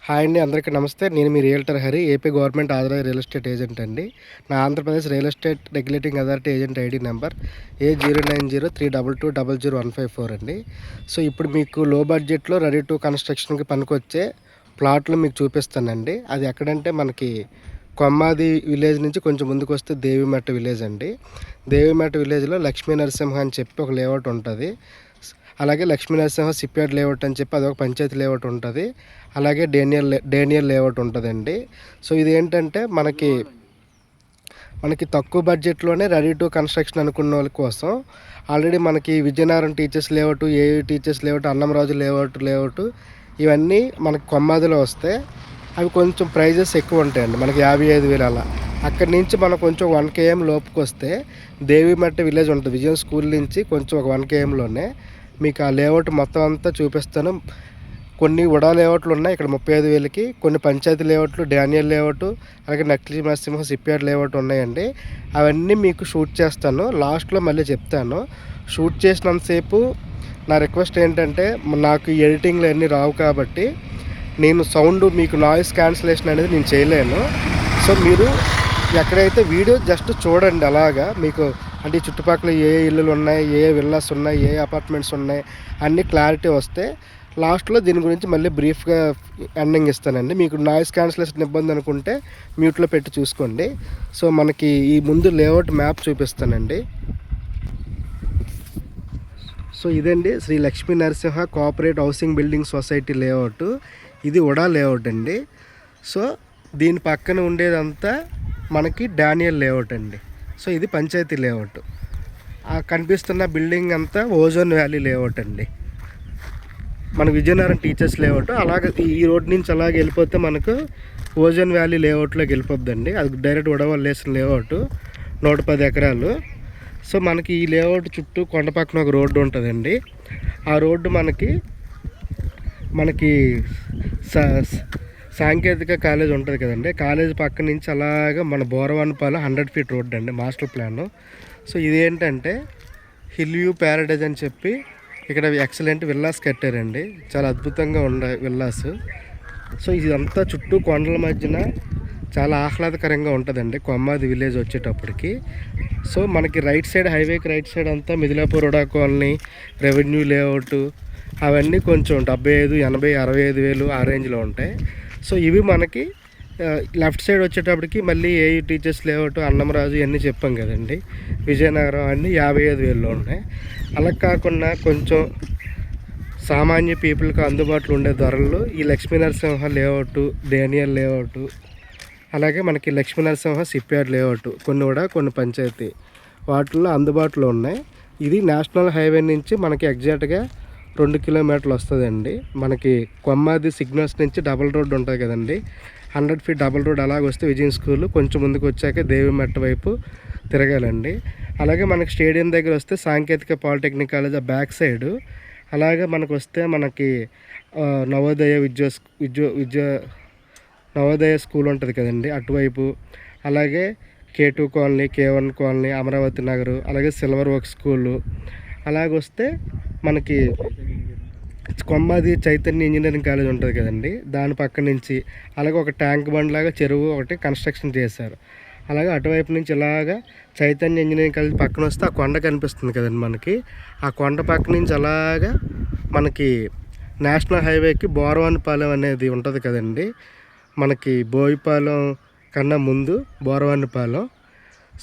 Hi అండి, అందరికీ నమస్తే. నేను మీ realtor Hari, AP government authorised real estate agent అండి. నా Andhra Pradesh real estate regulating authority agent ID number A090322000154 అండి. సో ఇప్పుడు మీకు లో బడ్జెట్లో రెడీ టు కన్స్ట్రక్షన్కి పనికొచ్చే ప్లాట్లు మీకు చూపిస్తానండి. అది ఎక్కడంటే మనకి కొమ్మాది విలేజ్ నుంచి కొంచెం ముందుకు వస్తే దేవిమెట్ట విలేజ్ అండి. దేవిమెట్ట విలేజ్లో లక్ష్మీ నరసింహ అని చెప్పి ఒక లేఅవుట్ ఉంటుంది. అలాగే లక్ష్మీ నరసింహ సిప్యార్డ్ లేఅవుట్ అని చెప్పి అదొక పంచాయతీ లేఅవుట్ ఉంటుంది. అలాగే డేనియల్ లేఅవుట్ ఉంటుందండి. సో ఇది ఏంటంటే మనకి తక్కువ బడ్జెట్లోనే రెడీ టు కన్స్ట్రక్షన్ అనుకున్న వాళ్ళ కోసం ఆల్రెడీ మనకి Vizianagaram teachers layout, AU teachers layout, Annamraju layout ఇవన్నీ మనకి కొమ్మాదిలో వస్తే అవి కొంచెం ప్రైజెస్ ఎక్కువ ఉంటాయండి. మనకి 55,000 అలా. అక్కడి నుంచి మనం కొంచెం 1 km లోపుకి వస్తే దేవిమట్ట విలేజ్ ఉంటుంది. విజయం స్కూల్ నుంచి కొంచెం ఒక 1 kmలోనే మీకు ఆ లేఅవుట్ మొత్తం అంతా చూపిస్తాను. కొన్ని ఉడా లేఅవుట్లు ఉన్నాయి ఇక్కడ 35,000కి. కొన్ని పంచాయతీ లేఅవుట్లు, డానియల్ లేఅవుట్, అలాగే నక్లీ నరసింహ సిప్యార్డ్ లేఅవుట్ ఉన్నాయండి. అవన్నీ మీకు షూట్ చేస్తాను, లాస్ట్లో మళ్ళీ చెప్తాను. షూట్ చేసినంతసేపు నా రిక్వెస్ట్ ఏంటంటే, నాకు ఎడిటింగ్లు అన్నీ రావు కాబట్టి నేను సౌండ్ మీకు నాయిస్ క్యాన్సిలేషన్ అనేది నేను చేయలేను. సో మీరు ఎక్కడైతే వీడియో జస్ట్ చూడండి, అలాగా మీకు అంటే చుట్టుపక్కల ఏ ఇల్లులు ఉన్నాయి, ఏ విల్లాస్ ఉన్నాయి, ఏ అపార్ట్మెంట్స్ ఉన్నాయి అన్నీ క్లారిటీ వస్తే లాస్ట్లో దీని గురించి మళ్ళీ బ్రీఫ్గా ఎండింగ్ ఇస్తానండి. మీకు నాయిస్ క్యాన్సిలేషన్ ఇబ్బంది అనుకుంటే మ్యూట్లో పెట్టి చూసుకోండి. సో మనకి ఈ ముందు లేఅవుట్ మ్యాప్ చూపిస్తానండి. సో ఇదండి Sri Lakshmi Narasimha cooperative housing building society layout. ఇది ఉడా లేఅవుట్ అండి. సో దీని పక్కన ఉండేదంతా మనకి డానియల్ లేఅవుట్ అండి. సో ఇది పంచాయతీ లేఅవుట్. ఆ కనిపిస్తున్న బిల్డింగ్ అంతా ఓజోన్ వ్యాలీ లేఅవుట్ అండి. మన విజయనగరం టీచర్స్ లేఅవుట్. అలాగే ఈ రోడ్ నుంచి అలాగే వెళ్ళిపోతే మనకు ఓజోన్ వ్యాలీ లేఅవుట్లోకి వెళ్ళిపోద్దండి. అది డైరెక్ట్ ఉడవల్ వేసిన లేఅవుట్, 110 ఎకరాలు. సో మనకి ఈ లేఅవుట్ చుట్టూ కొండ పక్కన ఒక రోడ్డు ఉంటుందండి. ఆ రోడ్డు మనకి సాంకేతిక కాలేజ్ ఉంటుంది కదండి, కాలేజ్ పక్క నుంచి అలాగా మన బోరవానిపాలెం 100 feet రోడ్డు అండి, మాస్టర్ ప్లాను. సో ఇదేంటంటే హిల్ వ్యూ ప్యారడైజ్ అని చెప్పి ఇక్కడ ఎక్సలెంట్ విల్లాస్ కట్టారండి. చాలా అద్భుతంగా ఉండే విల్లాస్. సో ఇదంతా చుట్టూ కొండల మధ్యన చాలా ఆహ్లాదకరంగా ఉంటుందండి కొమ్మాది విలేజ్ వచ్చేటప్పటికి. సో మనకి రైట్ సైడ్, హైవేకి రైట్ సైడ్ అంతా మిదిలాపూర్ ఉడా కాలనీ, రెవెన్యూ లేఅవుట్ అవన్నీ కొంచెం 75, 80, 65,000 ఆ రేంజ్లో ఉంటాయి. సో ఇవి మనకి లెఫ్ట్ సైడ్ వచ్చేటప్పటికి మళ్ళీ ఏయూ టీచర్స్ లేఅవుట్, అన్నంరాజు ఇవన్నీ చెప్పాం కదండి, విజయనగరం అన్నీ 55,000లో ఉన్నాయి. అలా కాకుండా కొంచెం సామాన్య పీపుల్కి అందుబాటులో ఉండే ధరల్లో ఈ Lakshmi Narasimha layout, Daniel layout, అలాగే మనకి లక్ష్మీ నరసింహ సిప్యార్డ్ లేఅవుట్ కొన్ని కూడా కొన్ని పంచాయతీ వాటిల్లో అందుబాటులో ఉన్నాయి. ఇది నేషనల్ హైవే నుంచి మనకి ఎగ్జాక్ట్గా 2 కిలోమీటర్లు వస్తుందండి. మనకి కొమ్మాది సిగ్నల్స్ నుంచి డబల్ రోడ్ ఉంటుంది కదండి, 100 feet డబల్ రోడ్ అలాగ వస్తే విజయం స్కూల్, కొంచెం ముందుకు వచ్చాక దేవిమెట్ట వైపు తిరగాలండి. అలాగే మనకి స్టేడియం దగ్గర వస్తే సాంకేతిక పాలిటెక్నిక్ కాలేజ్ ఆ బ్యాక్ సైడు. అలాగే మనకు వస్తే మనకి నవోదయ నవోదయ స్కూల్ ఉంటుంది కదండి అటువైపు. అలాగే K2 colony, K1 colony, Amaravati Nagar, అలాగే సిల్వర్ వర్క్ స్కూలు. అలాగొస్తే మనకి కొమ్మాది చైతన్య ఇంజనీరింగ్ కాలేజ్ ఉంటుంది కదండి, దాని పక్క నుంచి అలాగే ఒక ట్యాంక్ బండ్ లాగా చెరువు ఒకటి కన్స్ట్రక్షన్ చేశారు. అలాగే అటువైపు నుంచి ఇలాగా చైతన్య ఇంజనీరింగ్ కాలేజ్ పక్కన వస్తే ఆ కొండ కనిపిస్తుంది కదండి మనకి, ఆ కొండ పక్క నుంచి అలాగా మనకి నేషనల్ హైవేకి బోరవానిపాలెం అనేది ఉంటుంది కదండి, మనకి బోయిపాలెం కన్నా ముందు బోరవానిపాలెం.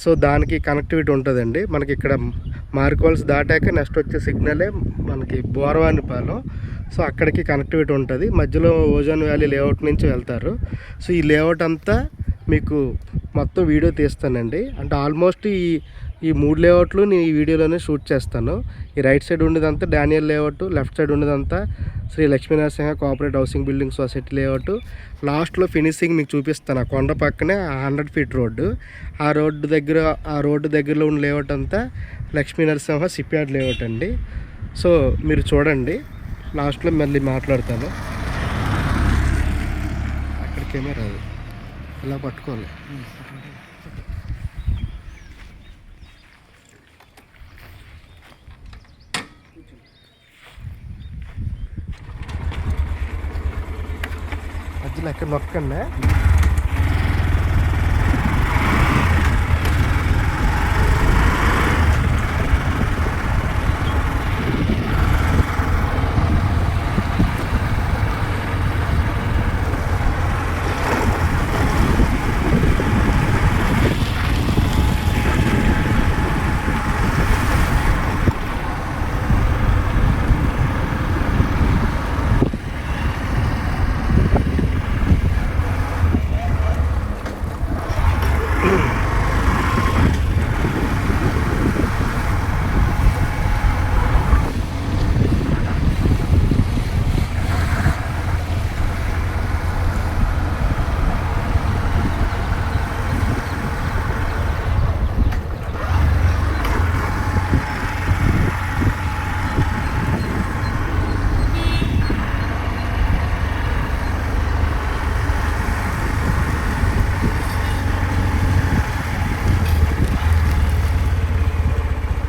సో దానికి కనెక్టివిటీ ఉంటుందండి. మనకి ఇక్కడ మార్కోల్స్ దాటాక నెక్స్ట్ వచ్చే సిగ్నలే మనకి బోరవానిపాలెం. సో అక్కడికి కనెక్టివిటీ ఉంటుంది. మధ్యలో ఓజోన్ వ్యాలీ లేఅవుట్ నుంచి వెళ్తారు. సో ఈ లేఅవుట్ అంతా మీకు మొత్తం వీడియో తీస్తానండి. అంటే ఆల్మోస్ట్ ఈ 3 లేఅవుట్లు నేను ఈ వీడియోలోనే షూట్ చేస్తాను. ఈ రైట్ సైడ్ ఉండేదంతా డానియల్ లేఅవుట్, లెఫ్ట్ సైడ్ ఉండేదంతా Shri Lakshmi Narasimha cooperative housing building society layout. లాస్ట్లో ఫినిషింగ్ మీకు చూపిస్తాను. ఆ కొండ పక్కనే 100 feet రోడ్డు, ఆ రోడ్డు దగ్గరలో ఉన్న లేఅవుట్ అంతా లక్ష్మీ నరసింహ సిప్యార్డ్ లేఅవుట్ అండి. సో మీరు చూడండి, లాస్ట్లో మళ్ళీ మాట్లాడతాను. అక్కడికేమో రాదు, ఇలా పట్టుకోవాలి. మధ్యలో ఎక్కడ నొక్కండి.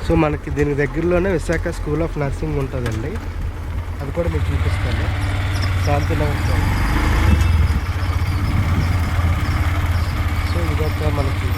సో మనకి దీనికి దగ్గరలోనే విశాఖ స్కూల్ ఆఫ్ నర్సింగ్ ఉంటుందండి. అది కూడా మీకు చూపిస్తాను. శాంతినగర్. సో ఇదొక మనకి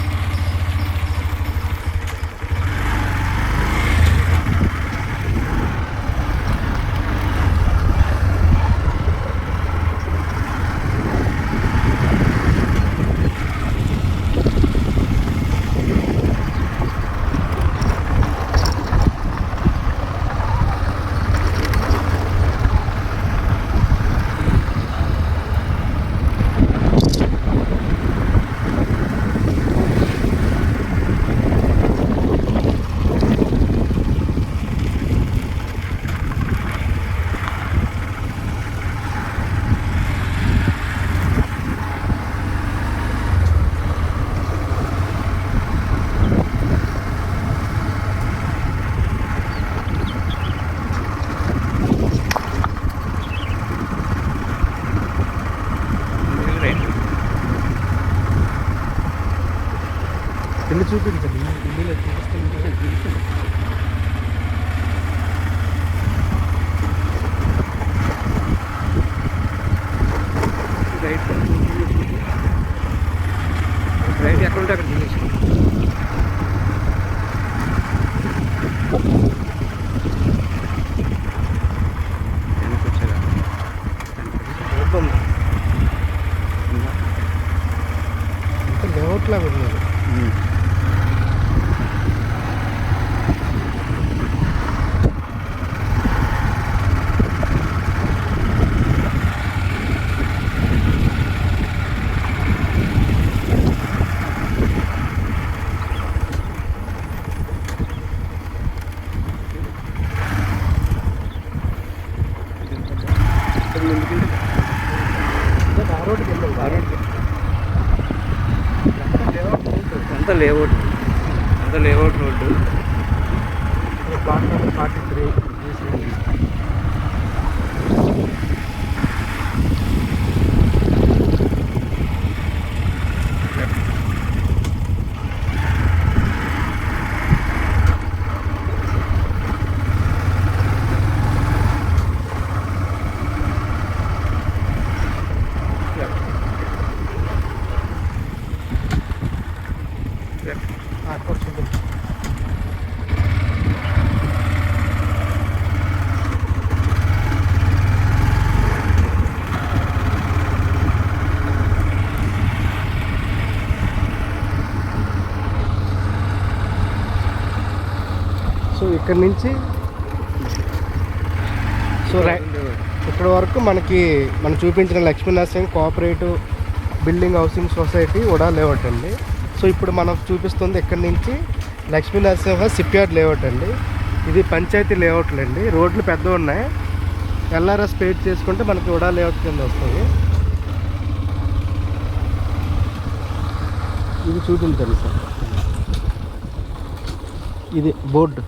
ఇల్లు చూపించండి. ఇల్లు చూపిస్తే రైట్ ఎక్కడ ఉంటే అక్కడ దిగేసి లేఅవుట్ లాగా ఉన్నారు. అంత layout road. Plot number 43 so ఇక్కడ నుంచి సో ఇక్కడ వరకు మనం చూపించిన Lakshminarasimha cooperative building housing society UDA layout అండి. సో ఇప్పుడు మనం చూపిస్తుంది ఇక్కడ నుంచి లక్ష్మీనరసింహ షిప్యార్డ్ లేఅవుట్ అండి. ఇది పంచాయతీ లేఅవుట్లు అండి. రోడ్లు పెద్దగా ఉన్నాయి. ఎల్ఆర్ఎస్ పేడ్ చేసుకుంటే మనకి ఉడా లేఅవుట్ కింద వస్తుంది. ఇది చూపించండి సార్. ఇది బోర్డు.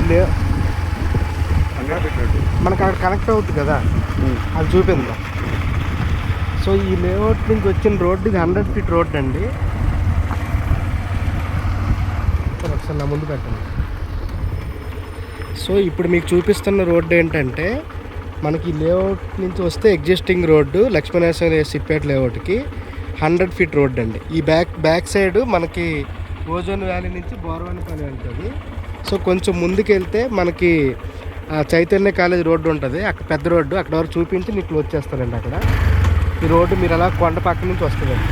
ఇల్లు 100 ఫీట్ రోడ్డు. మనకు అక్కడ కనెక్ట్ అవుతుంది కదా, అది చూపిందా. సో ఈ లేఅవుట్ నుంచి వచ్చిన రోడ్డు ఇది 100 ఫీట్ రోడ్ అండి. ఒకసారి నా ముందు పెట్టండి. సో ఇప్పుడు మీకు చూపిస్తున్న రోడ్డు ఏంటంటే మనకి లేఅవుట్ నుంచి వస్తే ఎగ్జిస్టింగ్ రోడ్డు లక్ష్మీనరసింహ సిప్పేట లేఅవుట్కి 100 ఫీట్ రోడ్ అండి. ఈ బ్యాక్ సైడ్ మనకి ఓజోన్ వ్యాలీ నుంచి బోరవనపల్లి వెళ్తుంది. సో కొంచెం ముందుకెళ్తే మనకి చైతన్య కాలేజ్ రోడ్డు ఉంటుంది, అక్కడ పెద్ద రోడ్డు, అక్కడ వరకు చూపించి మీకు క్లోజ్ చేస్తారండి. అక్కడ ఈ రోడ్డు మీరు అలా కొండ పక్క నుంచి వస్తుందండి.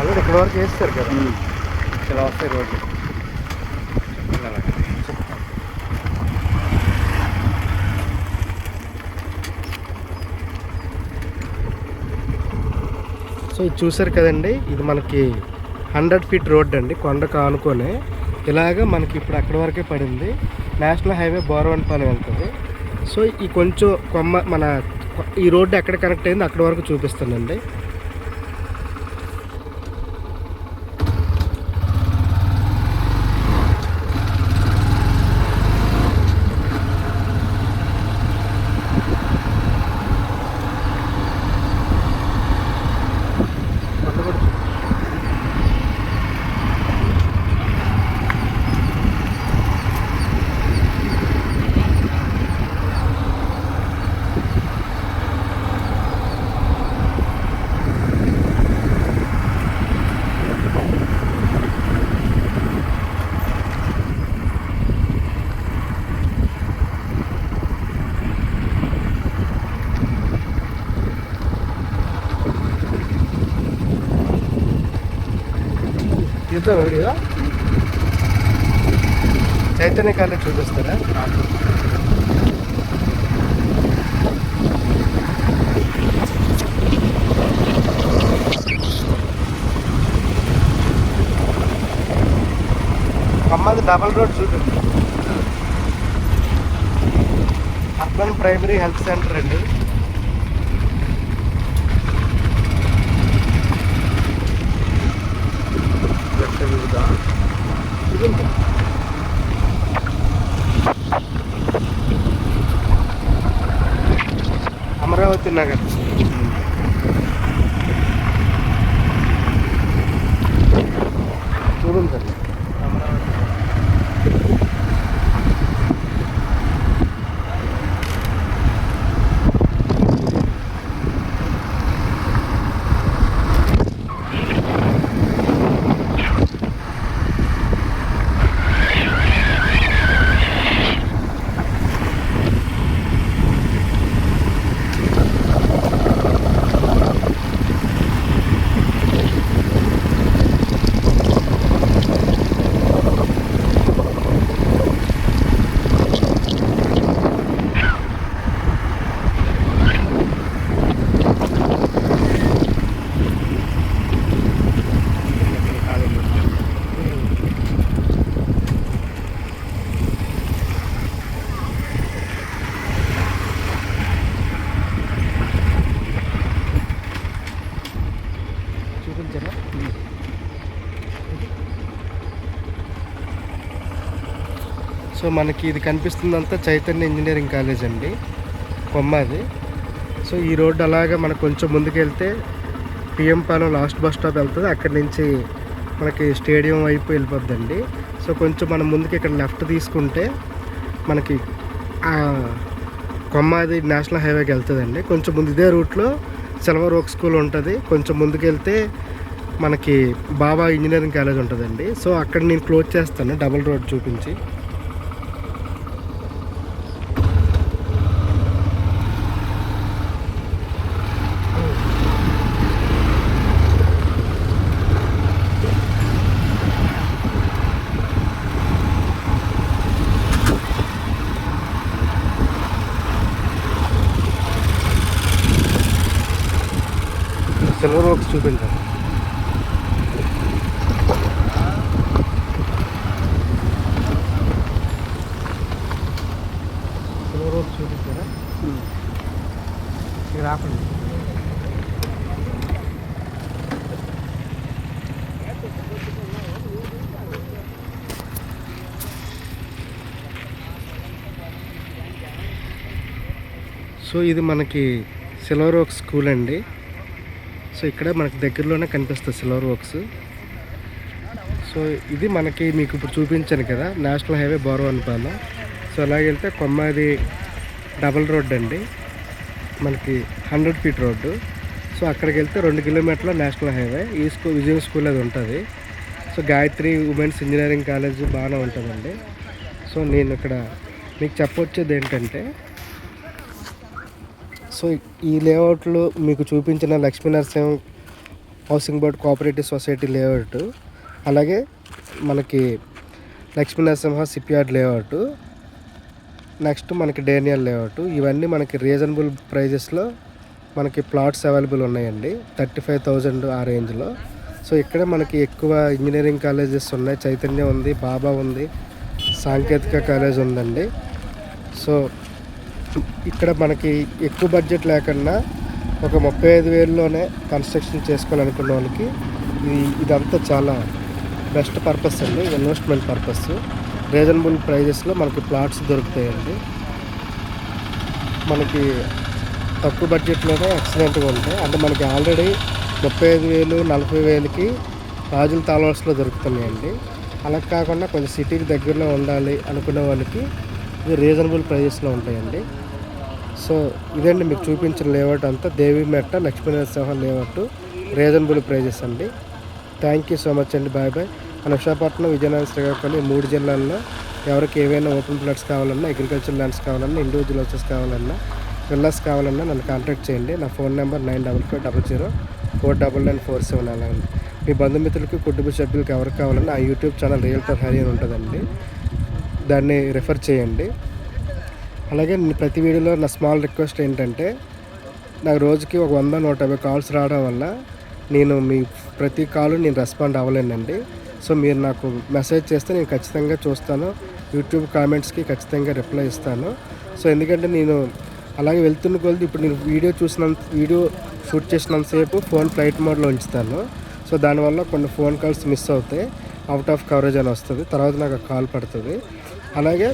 ఆల్రెడీ ఇక్కడ వరకు వేస్తారు కదా. ఇలా వస్తాయి రోడ్లు. సో ఇది చూసారు కదండి, ఇది మనకి 100 ఫీట్ రోడ్ అండి. కొండకు ఆనుకొని ఇలాగ మనకి ఇప్పుడు అక్కడ వరకే పడింది. నేషనల్ హైవే బోరవనపల్లి వెళ్తుంది. సో ఈ కొంచెం మన ఈ రోడ్డు ఎక్కడ కనెక్ట్ అయిందో అక్కడ వరకు చూపిస్తానండి. వీడియో చైతన్య కాలేజ్ చూపిస్తారా? అమ్మది డబల్ రోడ్ చూపిస్తుంది. అర్బన్ ప్రైమరీ హెల్త్ సెంటర్ అండి. అమరావతి నగర్ చూడండి సార్. చూపించరా? సో మనకి ఇది కనిపిస్తుందంతా చైతన్య ఇంజనీరింగ్ కాలేజ్ అండి, కొమ్మది. సో ఈ రోడ్డు అలాగా మనకు కొంచెం ముందుకెళ్తే PM Palem last bus stop వెళ్తుంది. అక్కడి నుంచి మనకి స్టేడియం వైపు వెళ్ళిపోద్దండి. సో కొంచెం మనం ముందుకి ఇక్కడ లెఫ్ట్ తీసుకుంటే మనకి కొమ్మాది నేషనల్ హైవేకి వెళ్తుందండి. కొంచెం ముందు ఇదే రూట్లో సిల్వర్ ఓక్ స్కూల్ ఉంటుంది. కొంచెం ముందుకెళ్తే మనకి బాబా ఇంజనీరింగ్ కాలేజ్ ఉంటుందండి. సో అక్కడ నేను క్లోజ్ చేస్తాను డబుల్ రోడ్ చూపించి. సిల్వర్ వర్క్స్ చూపించాను. సిల్వర్ వర్క్స్ చూపించారా? ఇక్కడ ఆపండి. సో ఇది మనకి సిల్వర్ వర్క్స్ స్కూల్ అండి. సో ఇక్కడ మనకి దగ్గరలోనే కనిపిస్తుంది సిల్వర్ వర్క్స్. సో ఇది మనకి మీకు ఇప్పుడు చూపించాను కదా నేషనల్ హైవే బోరవనపాలెం. సో అలాగే వెళ్తే కొమ్మాది డబల్ రోడ్ అండి, మనకి 100 ఫీట్ రోడ్డు. సో అక్కడికి వెళ్తే 2 కిలోమీటర్ల నేషనల్ హైవే. ఈ స్కూల్ విజయం స్కూల్ అది ఉంటుంది. So Gayatri women's engineering college బాగానే ఉంటుందండి. సో నేను ఇక్కడ మీకు చెప్పొచ్చేది ఏంటంటే, సో ఈ లేఅవుట్లో మీకు చూపించిన Lakshmi Narasimha housing board cooperative society layout, అలాగే మనకి లక్ష్మీ నరసింహ సిప్యార్డ్ లేఅవుట్, నెక్స్ట్ మనకి డేనియల్ లేఅవుట్, ఇవన్నీ మనకి రీజనబుల్ ప్రైజెస్లో మనకి ప్లాట్స్ అవైలబుల్ ఉన్నాయండి. 35,000 ఆ రేంజ్లో. సో ఇక్కడ మనకి ఎక్కువ ఇంజనీరింగ్ కాలేజెస్ ఉన్నాయి. చైతన్య ఉంది, బాబా ఉంది, సాంకేతిక కాలేజ్ ఉందండి. సో ఇక్కడ మనకి ఎక్కువ బడ్జెట్ లేకుండా ఒక 35,000లోనే కన్స్ట్రక్షన్ చేసుకోవాలనుకున్న వాళ్ళకి ఇదంతా చాలా బెస్ట్ పర్పస్ అండి, ఇన్వెస్ట్మెంట్ పర్పస్. రీజనబుల్ ప్రైజెస్లో మనకి ప్లాట్స్ దొరుకుతాయండి. మనకి తక్కువ బడ్జెట్లోనే ఎక్సలెంట్గా ఉంటాయి. అంటే మనకి ఆల్రెడీ 35,000, 40,000కి రాజుల తాలవర్స్లో దొరుకుతున్నాయండి. అలా కాకుండా కొంచెం సిటీకి దగ్గరలో ఉండాలి అనుకునే వాళ్ళకి ఇది రీజనబుల్ ప్రైజెస్లో ఉంటాయండి. సో ఇదండి మీకు చూపించిన లేఅవుట్ అంతా Devimetta Lakshminarasimha layout, reasonable prices అండి. థ్యాంక్ యూ సో మచ్ అండి. Bye bye. మన విశాఖపట్నం, విజయనగరం, శ్రీకాకుళం ఈ 3 జిల్లాల్లో ఎవరికి ఏవైనా ఓపెన్ ప్లాట్స్ కావాలన్నా, అగ్రికల్చర్ ల్యాండ్స్ కావాలన్నా, ఇండివిజువల్ హౌసెస్ కావాలన్నా, విల్లాస్ కావాలన్నా నన్ను కాంటాక్ట్ చేయండి. నా ఫోన్ నెంబర్ 9550049947. అలాగే మీ బంధుమిత్రులకి, కుటుంబ సభ్యులకి ఎవరికి కావాలన్నా ఆ యూట్యూబ్ ఛానల్ రియల్టర్ హరి అని ఉంటుందండి, దాన్ని రిఫర్ చేయండి. అలాగే ప్రతి వీడియోలో నా స్మాల్ రిక్వెస్ట్ ఏంటంటే, నాకు రోజుకి ఒక 100-150 కాల్స్ రావడం వల్ల నేను మీ ప్రతి కాల్ నేను రెస్పాండ్ అవ్వలేనండి. సో మీరు నాకు మెసేజ్ చేస్తే నేను ఖచ్చితంగా చూస్తాను. యూట్యూబ్ కామెంట్స్కి ఖచ్చితంగా రిప్లై ఇస్తాను. సో ఎందుకంటే నేను అలాగే వెళ్తున్న కొలది ఇప్పుడు నేను వీడియో షూట్ చేసినంతసేపు ఫోన్ ఫ్లైట్ మోడ్లో ఉంచుతాను. సో దానివల్ల కొన్ని ఫోన్ కాల్స్ మిస్ అవుతాయి, అవుట్ ఆఫ్ కవరేజ్ అని వస్తుంది, తర్వాత నాకు కాల్ పడుతుంది. అలాగే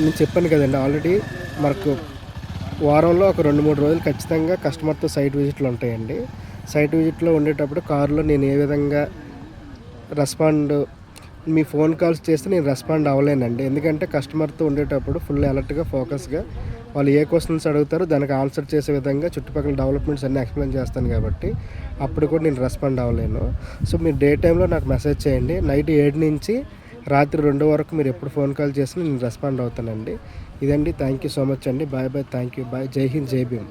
నేను చెప్పాను కదండి ఆల్రెడీ, మనకు వారంలో ఒక 2-3 రోజులు ఖచ్చితంగా కస్టమర్తో సైట్ విజిట్లు ఉంటాయండి. సైట్ విజిట్లో ఉండేటప్పుడు కారులో నేను ఏ విధంగా మీ ఫోన్ కాల్స్ చేస్తే నేను రెస్పాండ్ అవ్వలేనండి. ఎందుకంటే కస్టమర్తో ఉండేటప్పుడు ఫుల్ అలర్ట్గా, ఫోకస్గా వాళ్ళు ఏ క్వశ్చన్స్ అడుగుతారో దానికి ఆన్సర్ చేసే విధంగా చుట్టుపక్కల డెవలప్మెంట్స్ అన్నీ ఎక్స్ప్లెయిన్ చేస్తాను కాబట్టి అప్పుడు కూడా నేను రెస్పాండ్ అవ్వలేను. సో మీరు డే టైంలో నాకు మెసేజ్ చేయండి. నైట్ 7 నుంచి రాత్రి 2 వరకు మీరు ఎప్పుడు ఫోన్ కాల్ చేసినా నేను రెస్పాండ్ అవుతానండి. ఇదండి. థ్యాంక్ యూ సో మచ్ అండి. Bye bye. Thank you. Bye. Jai Hind, జై భీమ్.